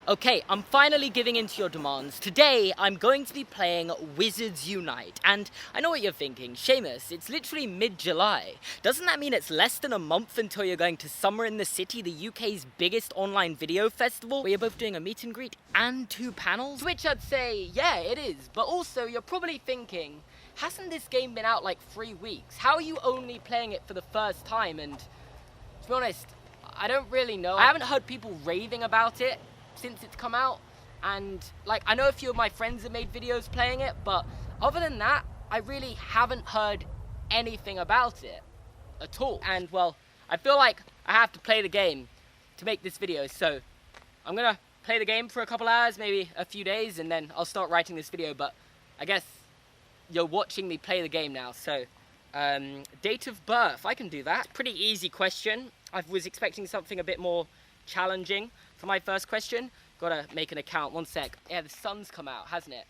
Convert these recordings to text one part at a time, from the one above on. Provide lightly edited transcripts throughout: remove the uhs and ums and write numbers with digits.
Okay, I'm finally giving in to your demands. Today, I'm going to be playing Wizards Unite. And I know what you're thinking, Seamus, it's literally mid-July. Doesn't that mean it's less than a month until you're going to Summer in the City, the UK's biggest online video festival, where you're both doing a meet and greet and 2 panels? To which I'd say, yeah, it is. But also, you're probably thinking, hasn't this game been out like 3 weeks? How are you only playing it for the first time? And to be honest, I don't really know. I haven't heard people raving about it since it's come out, and like I know a few of my friends have made videos playing it, but other than that I really haven't heard anything about it at all. And well, I feel like I have to play the game to make this video, so I'm gonna play the game for a couple hours, maybe a few days, and then I'll start writing this video. But I guess you're watching me play the game now, so date of birth, I can do that. Pretty easy question. I was expecting something a bit more challenging for my first question. Gotta make an account, 1 sec. Yeah, the sun's come out, hasn't it?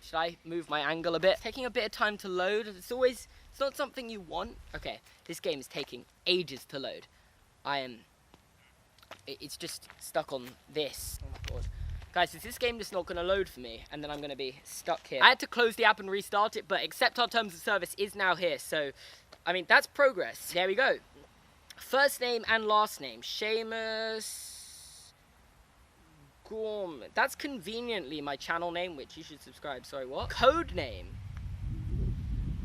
Should I move my angle a bit? It's taking a bit of time to load. It's not something you want. Okay, this game is taking ages to load. It's just stuck on this. Oh my god. Guys, is this game just not gonna load for me? And then I'm gonna be stuck here. I had to close the app and restart it, but accept our terms of service is now here. So, I mean, that's progress. There we go. First name and last name, Seamus Gorman. That's conveniently my channel name, which you should subscribe. Sorry, what? Code name.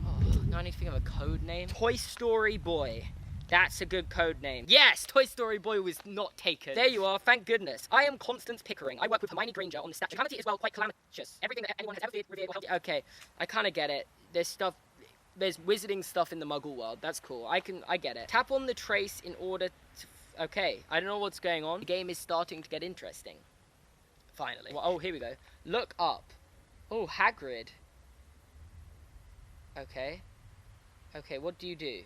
Oh, now I need to think of a code name. Toy Story Boy. That's a good code name. Yes, Toy Story Boy was not taken. There you are, thank goodness. I am Constance Pickering. I work with Hermione Granger on the statue. Calamity is, well, quite calamitous. Everything that anyone has ever revealed will help you. Okay, I kind of get it. There's wizarding stuff in the Muggle world. That's cool. I get it. Tap on the trace in order to... Okay, I don't know what's going on. The game is starting to get interesting. Finally. Well, oh, here we go. Look up. Oh, Hagrid. Okay. Okay, what do you do?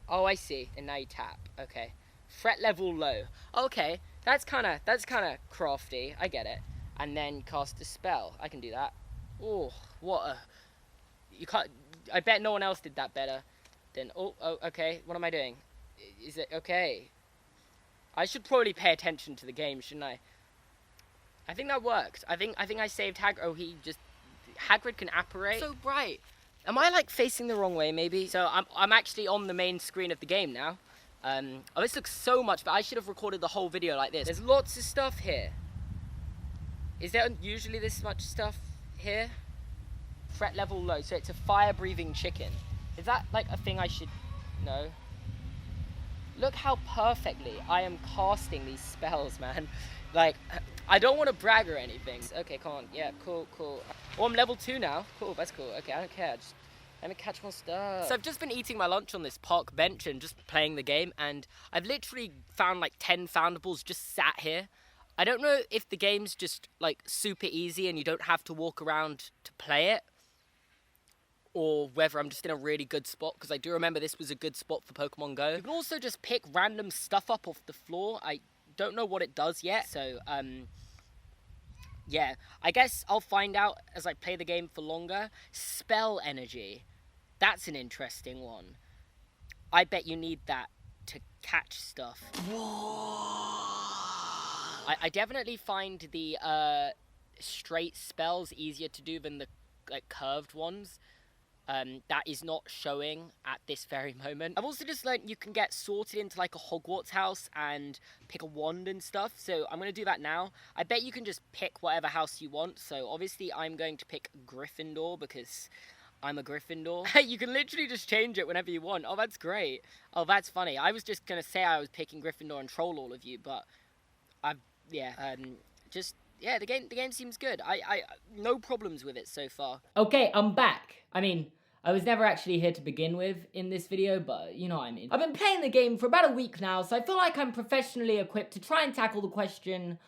Oh, I see. And now you tap. Okay. Threat level low. Okay, that's kind of crafty. I get it. And then cast a spell. I can do that. Oh, what a... You can't... I bet no one else did that better. Then, oh, okay. What am I doing? Is it... Okay. I should probably pay attention to the game, shouldn't I? I think that worked. I think I saved Hagrid. Oh, Hagrid can apparate. So bright. Am I, like, facing the wrong way, maybe? So, I'm actually on the main screen of the game now. Oh, this looks so much, but I should have recorded the whole video like this. There's lots of stuff here. Is there usually this much stuff here? Threat level low, so it's a fire-breathing chicken. Is that like a thing I should know? Look how perfectly I am casting these spells, man. Like, I don't want to brag or anything. Okay, come on. Yeah, cool. Oh, I'm level 2 now. Cool, that's cool. Okay, I don't care. Just let me catch more stuff. So I've just been eating my lunch on this park bench and just playing the game, and I've literally found like 10 foundables just sat here. I don't know if the game's just, like, super easy and you don't have to walk around to play it, or whether I'm just in a really good spot, because I do remember this was a good spot for Pokemon Go. You can also just pick random stuff up off the floor. I don't know what it does yet, so, yeah. I guess I'll find out as I play the game for longer. Spell energy. That's an interesting one. I bet you need that to catch stuff. I definitely find the straight spells easier to do than the like curved ones. That is not showing at this very moment. I've also just learned you can get sorted into like a Hogwarts house and pick a wand and stuff. So I'm going to do that now. I bet you can just pick whatever house you want. So obviously I'm going to pick Gryffindor because I'm a Gryffindor. You can literally just change it whenever you want. Oh, that's great. Oh, that's funny. I was just going to say I was picking Gryffindor and troll all of you, but yeah, the game seems good. I no problems with it so far. Okay, I'm back. I mean, I was never actually here to begin with in this video, but you know what I mean. I've been playing the game for about a week now, so I feel like I'm professionally equipped to try and tackle the question,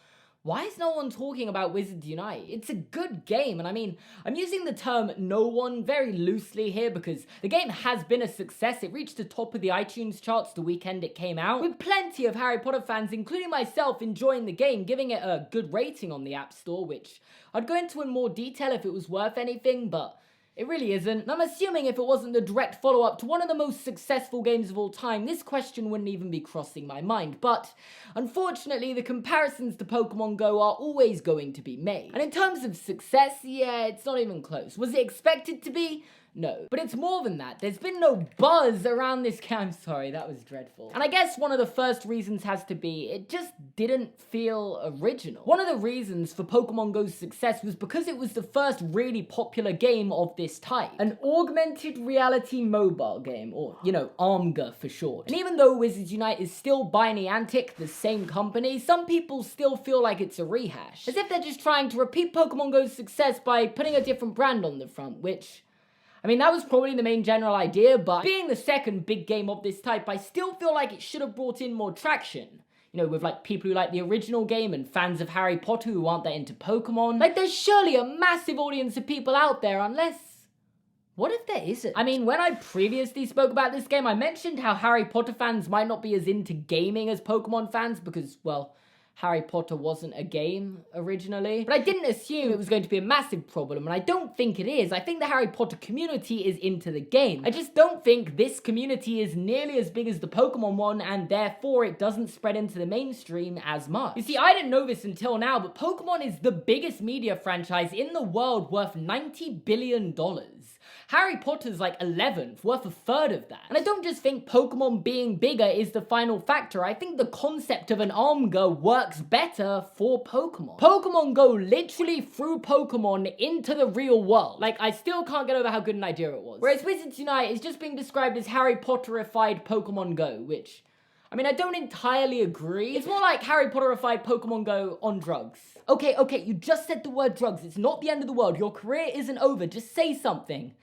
why is no one talking about Wizards Unite? It's a good game, and I mean, I'm using the term no one very loosely here because the game has been a success. It reached the top of the iTunes charts the weekend it came out, with plenty of Harry Potter fans, including myself, enjoying the game, giving it a good rating on the App Store, which I'd go into in more detail if it was worth anything, but It really isn't. And I'm assuming if it wasn't the direct follow-up to one of the most successful games of all time, this question wouldn't even be crossing my mind. But unfortunately, the comparisons to Pokemon Go are always going to be made. And in terms of success, yeah, it's not even close. Was it expected to be? No. But it's more than that. There's been no buzz around this game. I'm sorry, that was dreadful. And I guess one of the first reasons has to be, it just didn't feel original. One of the reasons for Pokemon Go's success was because it was the first really popular game of this type. An augmented reality mobile game, or, you know, ARMGA for short. And even though Wizards Unite is still by Niantic, the same company, some people still feel like it's a rehash. As if they're just trying to repeat Pokemon Go's success by putting a different brand on the front, which... I mean, that was probably the main general idea, but being the second big game of this type, I still feel like it should have brought in more traction. You know, with like people who like the original game and fans of Harry Potter who aren't that into Pokemon. Like, there's surely a massive audience of people out there, unless... What if there isn't? I mean, when I previously spoke about this game, I mentioned how Harry Potter fans might not be as into gaming as Pokemon fans because, well... Harry Potter wasn't a game originally. But I didn't assume it was going to be a massive problem, and I don't think it is. I think the Harry Potter community is into the game. I just don't think this community is nearly as big as the Pokemon one, and therefore it doesn't spread into the mainstream as much. You see, I didn't know this until now, but Pokemon is the biggest media franchise in the world, worth $90 billion. Harry Potter's like 11th, worth a third of that. And I don't just think Pokemon being bigger is the final factor, I think the concept of an ARMGA works better for Pokemon. Pokemon Go literally threw Pokemon into the real world. Like, I still can't get over how good an idea it was. Whereas Wizards Unite is just being described as Harry Potterified Pokemon Go, which... I mean, I don't entirely agree. It's more like Harry Potterified Pokemon Go on drugs. Okay, you just said the word drugs. It's not the end of the world. Your career isn't over. Just say something.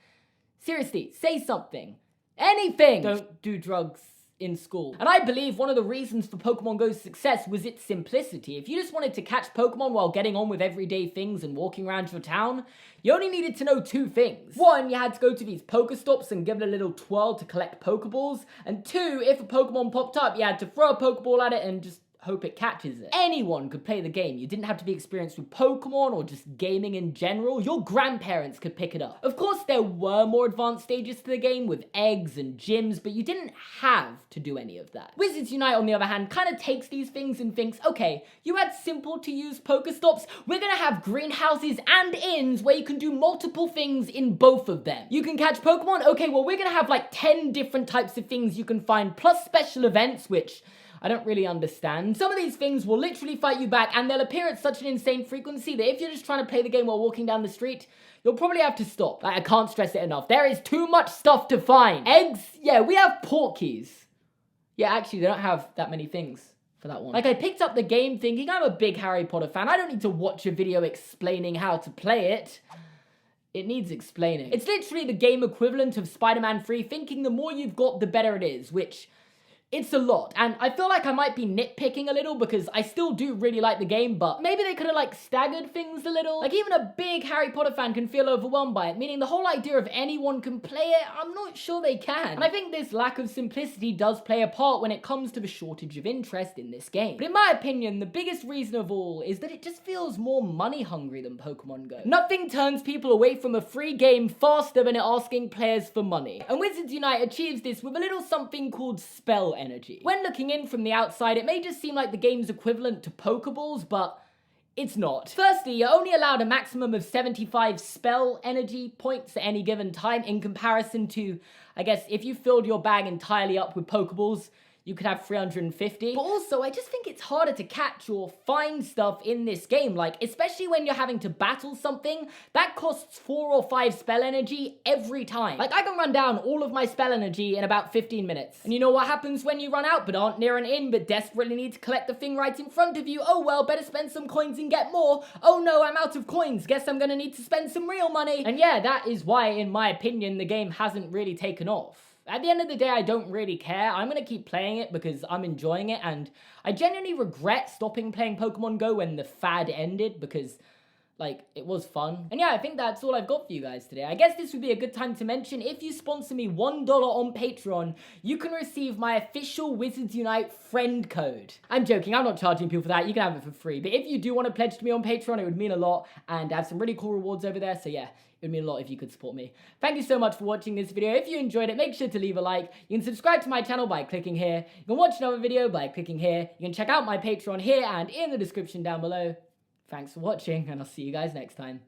Seriously, say something. Anything! Don't do drugs in school. And I believe one of the reasons for Pokemon Go's success was its simplicity. If you just wanted to catch Pokemon while getting on with everyday things and walking around your town, you only needed to know two things. One, you had to go to these Pokestops and give it a little twirl to collect Pokeballs. And two, if a Pokemon popped up, you had to throw a Pokeball at it and just hope it catches it. Anyone could play the game. You didn't have to be experienced with Pokemon or just gaming in general. Your grandparents could pick it up. Of course, there were more advanced stages to the game with eggs and gyms, but you didn't have to do any of that. Wizards Unite, on the other hand, kind of takes these things and thinks, okay, you had simple to use Pokestops, we're gonna have greenhouses and inns where you can do multiple things in both of them. You can catch Pokemon? Okay, well, we're gonna have like 10 different types of things you can find, plus special events, which I don't really understand. Some of these things will literally fight you back, and they'll appear at such an insane frequency that if you're just trying to play the game while walking down the street, you'll probably have to stop. Like, I can't stress it enough. There is too much stuff to find. Eggs? Yeah, we have Porkies. Yeah, actually, they don't have that many things for that one. Like, I picked up the game thinking, I'm a big Harry Potter fan. I don't need to watch a video explaining how to play it. It needs explaining. It's literally the game equivalent of Spider-Man 3, thinking the more you've got, the better it is, which... it's a lot, and I feel like I might be nitpicking a little because I still do really like the game, but maybe they could have like staggered things a little. Like, even a big Harry Potter fan can feel overwhelmed by it, meaning the whole idea of anyone can play it, I'm not sure they can. And I think this lack of simplicity does play a part when it comes to the shortage of interest in this game. But in my opinion, the biggest reason of all is that it just feels more money hungry than Pokemon Go. Nothing turns people away from a free game faster than it asking players for money. And Wizards Unite achieves this with a little something called spell energy. When looking in from the outside, it may just seem like the game's equivalent to Pokeballs, but it's not. Firstly, you're only allowed a maximum of 75 spell energy points at any given time in comparison to, I guess, if you filled your bag entirely up with Pokeballs, you could have 350. But also, I just think it's harder to catch or find stuff in this game, like, especially when you're having to battle something, that costs 4 or 5 spell energy every time. Like, I can run down all of my spell energy in about 15 minutes. And you know what happens when you run out but aren't near an inn but desperately need to collect the thing right in front of you? Oh well, better spend some coins and get more. Oh no, I'm out of coins. Guess I'm gonna need to spend some real money. And yeah, that is why, in my opinion, the game hasn't really taken off. At the end of the day, I don't really care. I'm going to keep playing it because I'm enjoying it, and I genuinely regret stopping playing Pokemon Go when the fad ended because Like, it was fun. And yeah, I think that's all I've got for you guys today. I guess this would be a good time to mention, if you sponsor me $1 on Patreon, you can receive my official Wizards Unite friend code. I'm joking, I'm not charging people for that, you can have it for free. But if you do want to pledge to me on Patreon, it would mean a lot, and I have some really cool rewards over there, so yeah, it would mean a lot if you could support me. Thank you so much for watching this video. If you enjoyed it, make sure to leave a like. You can subscribe to my channel by clicking here. You can watch another video by clicking here. You can check out my Patreon here and in the description down below. Thanks for watching, and I'll see you guys next time.